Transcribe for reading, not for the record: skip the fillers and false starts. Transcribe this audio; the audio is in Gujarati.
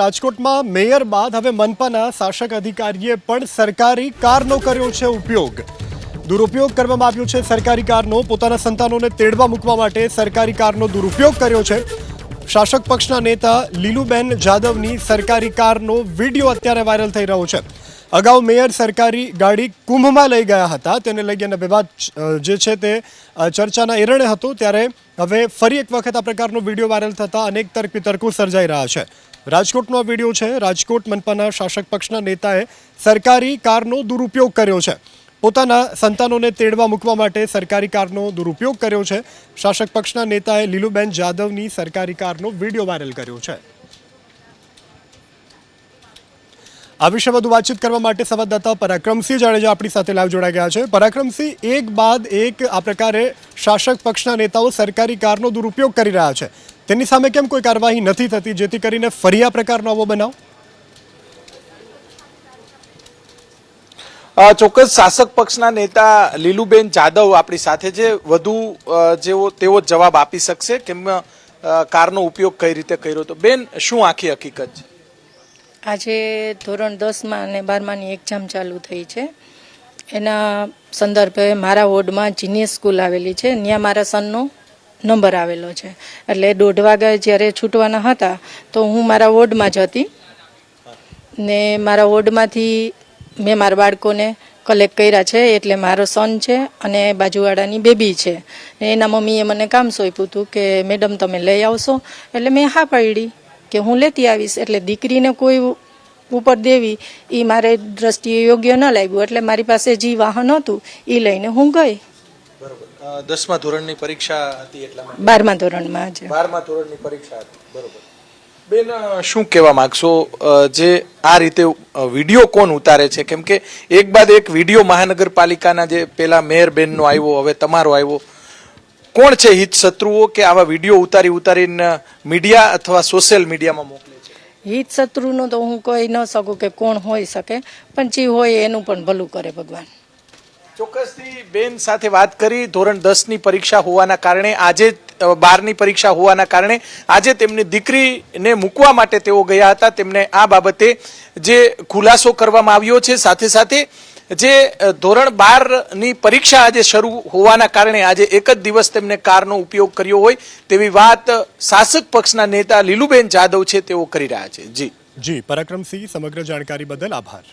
રાજકોટમાં મેયર બાદ હવે મનપાના શાસક અધિકારીએ પણ સરકારી કારનો કર્યો છે ઉપયોગ. દુરુપયોગ કરવામાં આવ્યો છે સરકારી કારનો. પોતાના સંતાનોને તેડવા મૂકવા માટે સરકારી કારનો દુરુપયોગ કર્યો છે. શાસક પક્ષના નેતા લીલુબેન જાદવની સરકારી કારનો વિડીયો અત્યારે વાયરલ થઈ રહ્યો છે. અગાઉ મેયર સરકારી ગાડી કુંભમાં લઈ ગયા હતા, તેને લઈ અને વિવાદ જે છે તે ચર્ચાના એરણે હતો. ત્યારે હવે ફરી એક વખત આ પ્રકારનો વિડીયો વાયરલ થતા અનેક તર્ક વિતર્કો સર્જાઈ રહ્યા છે. રાજકોટનો વિડીયો છે. રાજકોટ મનપાના શાસક પક્ષના નેતાએ સરકારી કારનો દુરુપયોગ કર્યો છે. પોતાના સંતાનોને તેડવા મૂકવા માટે સરકારી કારનો દુરુપયોગ કર્યો છે. શાસક પક્ષના નેતાએ લીલુબેન જાદવની સરકારી કારનો વિડીયો વાયરલ કર્યો છે. આ વિશે વધુ વાતચીત કરવા માટે સંવાદદાતા પરાક્રમસિંહ જાડેજા આપણી સાથે લાઈવ જોડાઈ ગયા છે. પરાક્રમસિંહ, એક બાદ એક આ પ્રકારે શાસક પક્ષના નેતાઓ સરકારી કારનો દુરુપયોગ કરી રહ્યા છે, તેની સામે કેમ કોઈ કાર્યવાહી નથી થતી, જેથી કરીને ફરી આ પ્રકારનો આવો બનાવ? ચોક્કસ શાસક પક્ષના નેતા લીલુબેન જાદવ આપણી સાથે છે. વધુ તેઓ જવાબ આપી શકશે કેમ કારનો ઉપયોગ કઈ રીતે કર્યો હતો. બેન, શું આખી હકીકત છે? આજે ધોરણ 10માં અને 12માની એક્ઝામ ચાલુ થઈ છે. એના સંદર્ભે મારા વોર્ડમાં જીનિયસ સ્કૂલ આવેલી છે, ત્યાં મારા સનનો નંબર આવેલો છે. એટલે 1:30 વાગે જ્યારે છૂટવાના હતા તો હું મારા વોર્ડમાં જ હતી ને મારા વોર્ડમાંથી મેં મારા બાળકોને કલેક્ટ કર્યા છે. એટલે મારો સન છે અને બાજુવાળાની બેબી છે. એના મમ્મીએ મને કામ સોંપ્યું હતું કે મેડમ તમે લઈ આવશો, એટલે મેં હા પાડી કે હું લેતી આવીશ. એટલે દીકરીને કોઈ ઉપર દેવી એ મારે દ્રષ્ટિએ યોગ્ય ન લાગ્યું, એટલે મારી પાસે જે વાહન હતું એ લઈને હું ગઈ. બરોબર. 10મા ધોરણની પરીક્ષા હતી એટલા માટે? 12મા ધોરણમાં છે. 12મા ધોરણની પરીક્ષા હતી. બરોબર. બેન, શું કહેવા માંગશો? જે આ રીતે વિડીયો કોણ ઉતારે છે? કેમ કે એક બાદ એક વિડીયો મહાનગરપાલિકાના જે પેલા મેયર બેનનો આવ્યો, હવે તમારો આવ્યો. કોણ છે હિત શત્રુઓ કે આવા વિડીયો ઉતારીને મીડિયા અથવા સોશિયલ મીડિયામાં મોકલે છે? હિત શત્રુનું તો હું કહી ન શકું કે કોણ હોઈ શકે, પણ જે હોય એનું પણ ભલું કરે ભગવાન. ચોક્કસથી બેન સાથે વાત કરી. ધોરણ 10ની પરીક્ષા હોવાના કારણે, આજે 12ની પરીક્ષા હોવાના કારણે આજે તેમની દીકરીને મૂકવા માટે તેઓ ગયા હતા. તેમને આ બાબતે જે ખુલાસો કરવામાં આવ્યો છે, સાથે સાથે જે ધોરણ 12ની પરીક્ષા આજે શરૂ હોવાના કારણે આજે એક જ દિવસ તેમને કારનો ઉપયોગ કર્યો હોય તેવી વાત શાસક પક્ષના નેતા લીલુબેન જાદવ છે તેઓ કરી રહ્યા છે. જી પરાક્રમસિંહ, સમગ્ર જાણકારી બદલ આભાર.